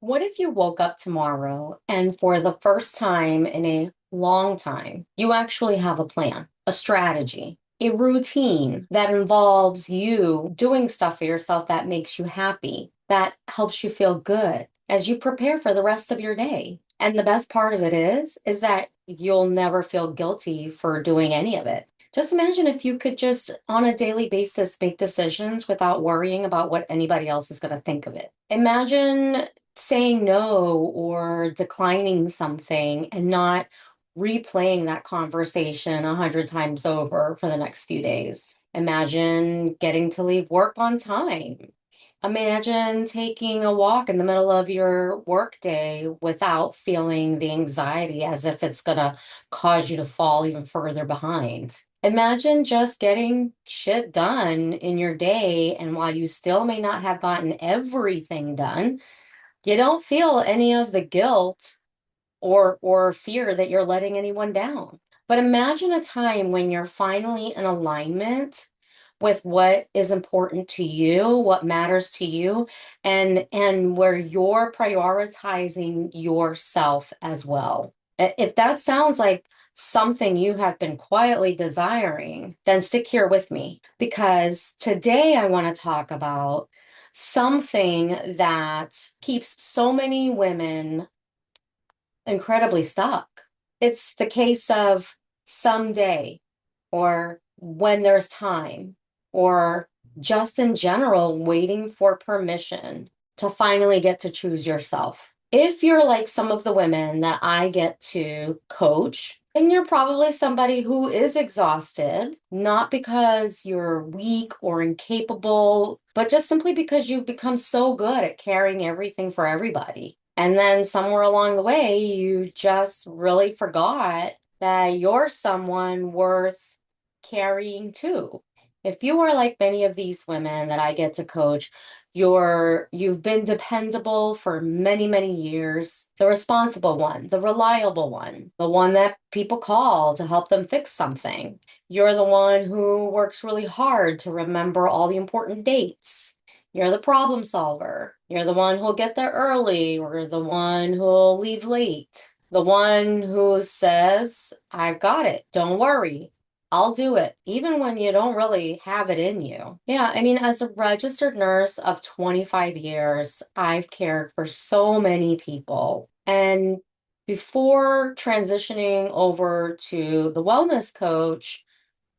What if you woke up tomorrow and for the first time in a long time, you actually have a plan, a strategy, a routine that involves you doing stuff for yourself that makes you happy, that helps you feel good as you prepare for the rest of your day? And the best part of it is that you'll never feel guilty for doing any of it. Just imagine if you could just on a daily basis make decisions without worrying about what anybody else is going to think of it. Imagine saying no or declining something and not replaying that conversation 100 times over for the next few days. Imagine getting to leave work on time. Imagine taking a walk in the middle of your workday without feeling the anxiety as if it's going to cause you to fall even further behind. Imagine just getting shit done in your day, and while you still may not have gotten everything done, you don't feel any of the guilt or fear that you're letting anyone down. But imagine a time when you're finally in alignment with what is important to you, what matters to you, and where you're prioritizing yourself as well. If that sounds like something you have been quietly desiring, then stick here with me because today I want to talk about something that keeps so many women incredibly stuck. It's the case of someday, or when there's time, or just in general, waiting for permission to finally get to choose yourself. If you're like some of the women that I get to coach, then you're probably somebody who is exhausted, not because you're weak or incapable, but just simply because you've become so good at carrying everything for everybody. And then somewhere along the way, you just really forgot that you're someone worth carrying too. If you are like many of these women that I get to coach, you've been dependable for many, many years, the responsible one, the reliable one, the one that people call to help them fix something. You're the one who works really hard to remember all the important dates. You're the problem solver. You're the one who'll get there early or the one who'll leave late. The one who says, I've got it. Don't worry. I'll do it, even when you don't really have it in you. Yeah, I mean, as a registered nurse of 25 years, I've cared for so many people. And before transitioning over to the wellness coach,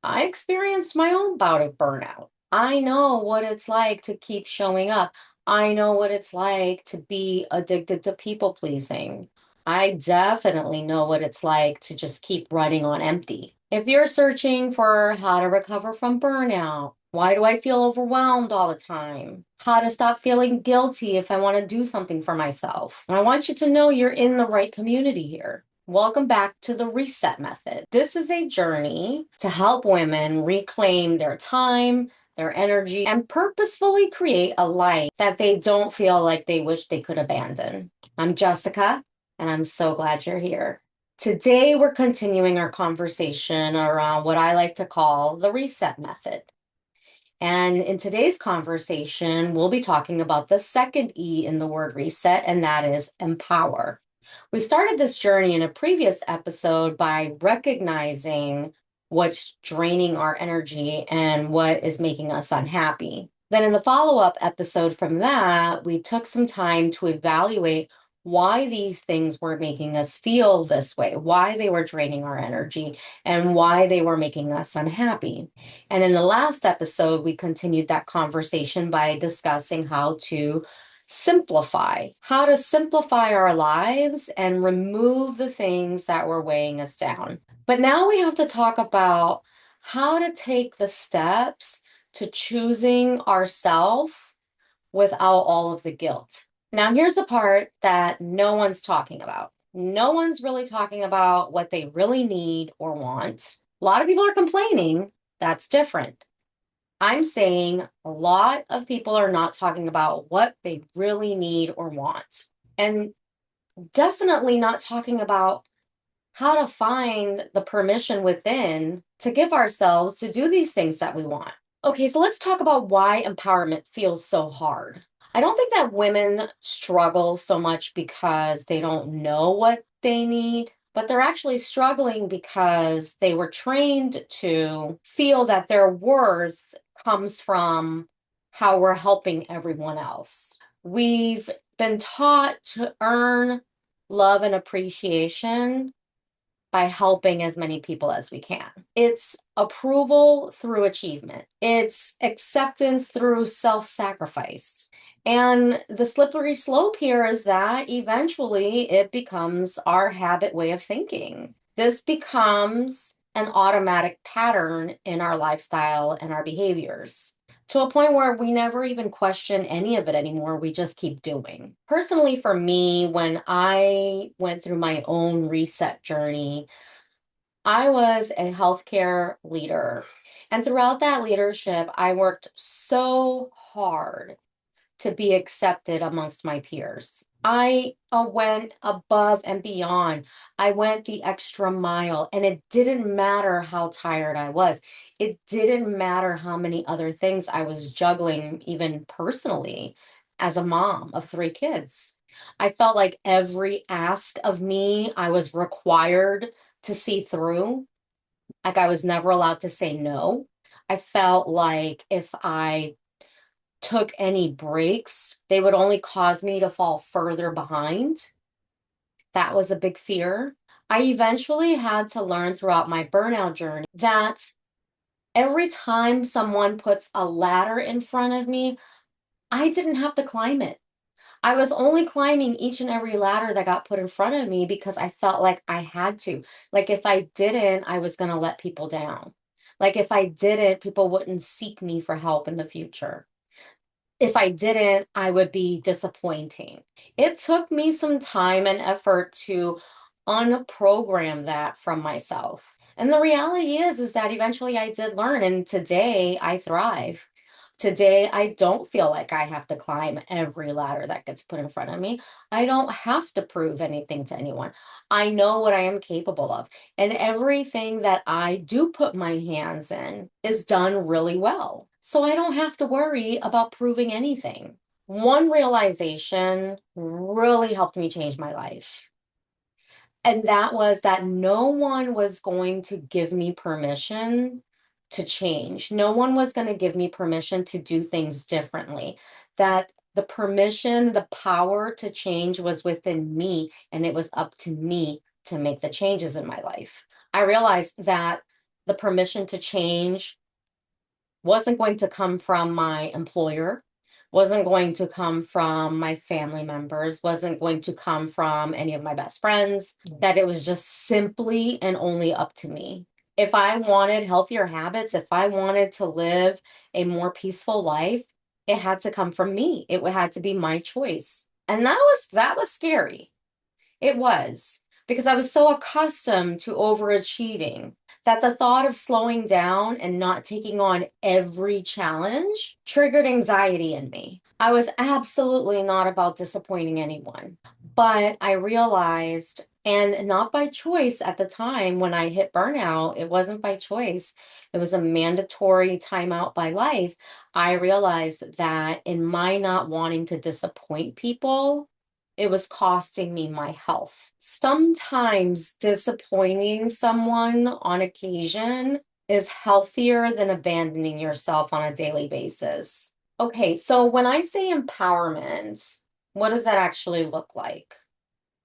I experienced my own bout of burnout. I know what it's like to keep showing up. I know what it's like to be addicted to people pleasing. I definitely know what it's like to just keep running on empty. If you're searching for how to recover from burnout, why do I feel overwhelmed all the time? How to stop feeling guilty if I want to do something for myself. I want you to know you're in the right community here. Welcome back to the Reset Method. This is a journey to help women reclaim their time, their energy, and purposefully create a life that they don't feel like they wish they could abandon. I'm Jessica, and I'm so glad you're here. Today, we're continuing our conversation around what I like to call the Reset Method. And in today's conversation, we'll be talking about the second E in the word reset, and that is empower. We started this journey in a previous episode by recognizing what's draining our energy and what is making us unhappy. Then, in the follow up episode from that, we took some time to evaluate why these things were making us feel this way, why they were draining our energy, and why they were making us unhappy. And in the last episode, we continued that conversation by discussing how to simplify our lives and remove the things that were weighing us down. But now we have to talk about how to take the steps to choosing ourselves without all of the guilt. Now, here's the part that no one's talking about. No one's really talking about what they really need or want. A lot of people are complaining. That's different. I'm saying a lot of people are not talking about what they really need or want. And definitely not talking about how to find the permission within to give ourselves to do these things that we want. Okay, so let's talk about why empowerment feels so hard. I don't think that women struggle so much because they don't know what they need, but they're actually struggling because they were trained to feel that their worth comes from how we're helping everyone else. We've been taught to earn love and appreciation by helping as many people as we can. It's approval through achievement, it's acceptance through self sacrifice. And the slippery slope here is that eventually it becomes our habit way of thinking. This becomes an automatic pattern in our lifestyle and our behaviors to a point where we never even question any of it anymore. We just keep doing. Personally, for me, when I went through my own reset journey, I was a healthcare leader. And throughout that leadership, I worked so hard to be accepted amongst my peers. I went above and beyond. I went the extra mile, and it didn't matter how tired I was. It didn't matter how many other things I was juggling, even personally, as a mom of three kids. I felt like every ask of me, I was required to see through. Like I was never allowed to say no. I felt like if I took any breaks, they would only cause me to fall further behind. That was a big fear. I eventually had to learn throughout my burnout journey that every time someone puts a ladder in front of me, I didn't have to climb it. I was only climbing each and every ladder that got put in front of me because I felt like I had to. Like if I didn't, I was going to let people down. Like if I didn't, people wouldn't seek me for help in the future. If I didn't, I would be disappointing. It took me some time and effort to unprogram that from myself. And the reality is that eventually I did learn, and today I thrive. Today, I don't feel like I have to climb every ladder that gets put in front of me. I don't have to prove anything to anyone. I know what I am capable of. And everything that I do put my hands in is done really well. So I don't have to worry about proving anything. One realization really helped me change my life. And that was that no one was going to give me permission to change. No one was going to give me permission to do things differently. That the permission, the power to change was within me, and it was up to me to make the changes in my life. I realized that the permission to change wasn't going to come from my employer, wasn't going to come from my family members, wasn't going to come from any of my best friends, that it was just simply and only up to me. If I wanted healthier habits, if I wanted to live a more peaceful life, it had to come from me. It had to be my choice. And that was scary. It was because I was so accustomed to overachieving that the thought of slowing down and not taking on every challenge triggered anxiety in me. I was absolutely not about disappointing anyone, but I realized, and not by choice at the time when I hit burnout, it wasn't by choice. It was a mandatory timeout by life. I realized that in my not wanting to disappoint people, it was costing me my health. Sometimes disappointing someone on occasion is healthier than abandoning yourself on a daily basis. Okay, so when I say empowerment, what does that actually look like?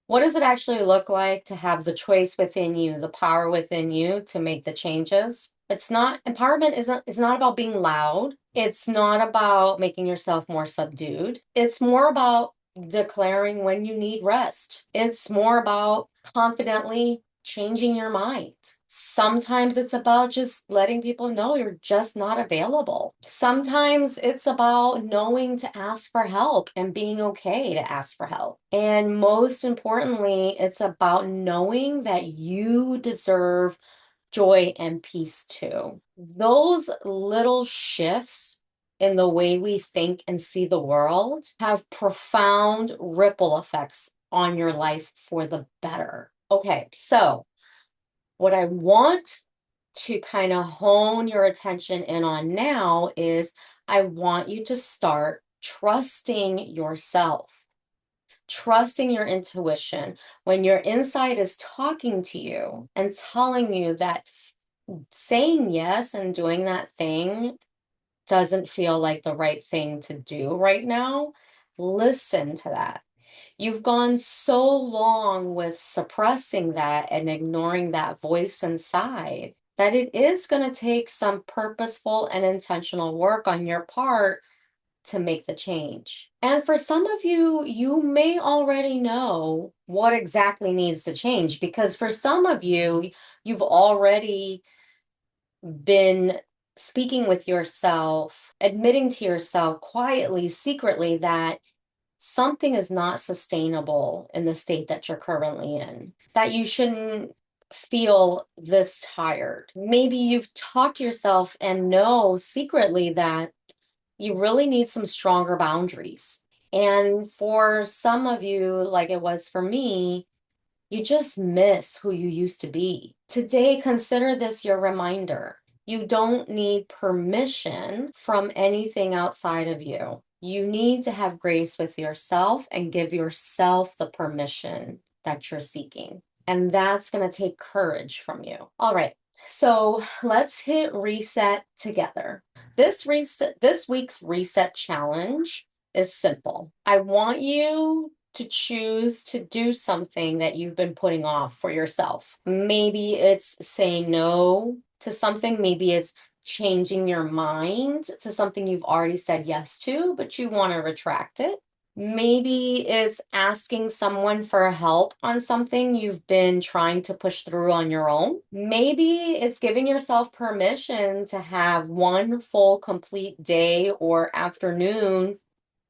What does it actually look like to have the choice within you, the power within you to make the changes? It's not empowerment isn't it's not about being loud. It's not about making yourself more subdued. It's more about declaring when you need rest. It's more about confidently changing your mind. Sometimes it's about just letting people know you're just not available. Sometimes it's about knowing to ask for help and being okay to ask for help. And most importantly, it's about knowing that you deserve joy and peace too. Those little shifts in the way we think and see the world have profound ripple effects on your life for the better. Okay, so what I want to kind of hone your attention in on now is I want you to start trusting yourself, trusting your intuition. When your inside is talking to you and telling you that saying yes and doing that thing doesn't feel like the right thing to do right now, listen to that. You've gone so long with suppressing that and ignoring that voice inside that it is going to take some purposeful and intentional work on your part to make the change. And for some of you, you may already know what exactly needs to change because for some of you, you've already been speaking with yourself, admitting to yourself quietly, secretly, that something is not sustainable in the state that you're currently in, that you shouldn't feel this tired. Maybe you've talked to yourself and know secretly that you really need some stronger boundaries. And for some of you, like it was for me, you just miss who you used to be. Today, consider this your reminder. You don't need permission from anything outside of you. You need to have grace with yourself and give yourself the permission that you're seeking. And that's going to take courage from you. All right. So let's hit reset together. This week's reset challenge is simple. I want you to choose to do something that you've been putting off for yourself. Maybe it's saying no to something, maybe it's changing your mind to something you've already said yes to, but you want to retract it. Maybe it's asking someone for help on something you've been trying to push through on your own. Maybe it's giving yourself permission to have one full complete day or afternoon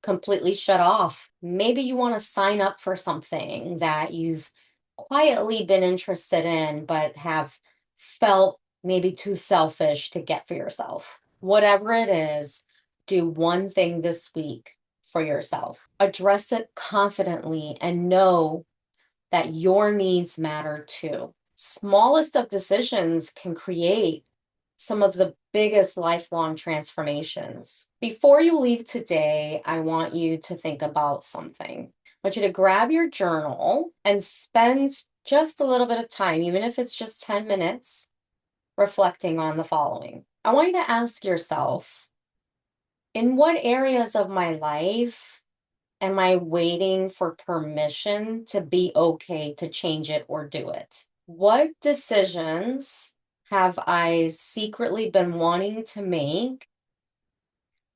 completely shut off. Maybe you want to sign up for something that you've quietly been interested in, but have felt maybe too selfish to get for yourself. Whatever it is, do one thing this week for yourself. Address it confidently and know that your needs matter too. Smallest of decisions can create some of the biggest lifelong transformations. Before you leave today, I want you to think about something. I want you to grab your journal and spend just a little bit of time, even if it's just 10 minutes, reflecting on the following. I want you to ask yourself, in what areas of my life am I waiting for permission to be okay to change it or do it? What decisions have I secretly been wanting to make,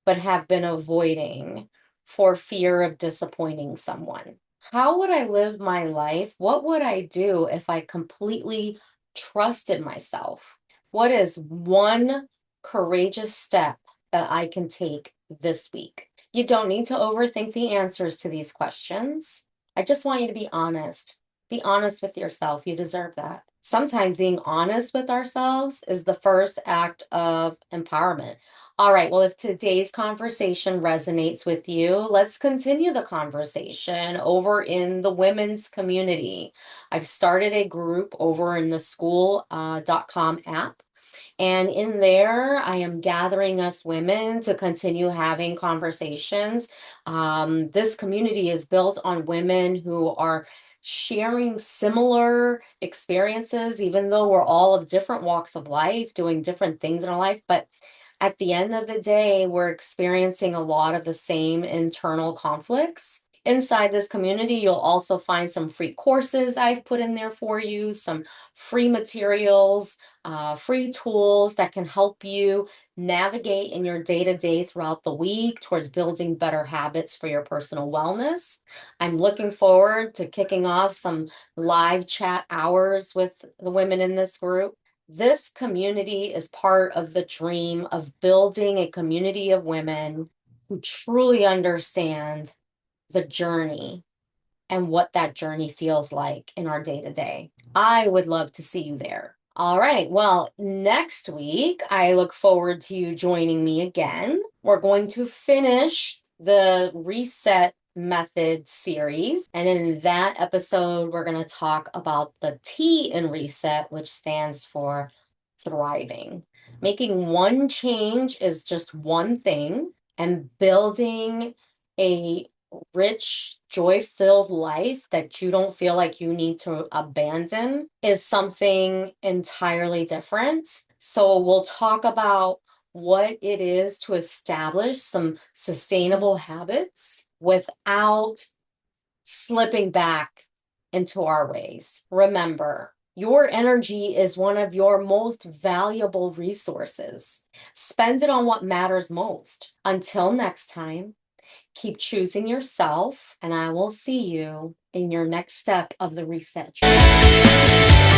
but have been avoiding for fear of disappointing someone? How would I live my life? What would I do if I completely trusted myself? What is one courageous step that I can take this week? You don't need to overthink the answers to these questions. I just want you to be honest. Be honest with yourself. You deserve that. Sometimes being honest with ourselves is the first act of empowerment. All right, well, if today's conversation resonates with you, let's continue the conversation over in the women's community. I've started a group over in the Skool.com app. And in there, I am gathering us women to continue having conversations. This community is built on women who are sharing similar experiences, even though we're all of different walks of life, doing different things in our life. But at the end of the day, we're experiencing a lot of the same internal conflicts. Inside this community, you'll also find some free courses I've put in there for you, some free materials, free tools that can help you navigate in your day-to-day throughout the week towards building better habits for your personal wellness. I'm looking forward to kicking off some live chat hours with the women in this group. This community is part of the dream of building a community of women who truly understand the journey and what that journey feels like in our day to day. I would love to see you there. All right. Well, next week, I look forward to you joining me again. We're going to finish the reset method series. And in that episode, we're going to talk about the T in reset, which stands for thriving. Making one change is just one thing, And building a rich, joy filled life that you don't feel like you need to abandon is something entirely different. So, we'll talk about what it is to establish some sustainable habits without slipping back into our ways. Remember, your energy is one of your most valuable resources. Spend it on what matters most. Until next time, keep choosing yourself, and I will see you in your next step of the reset journey.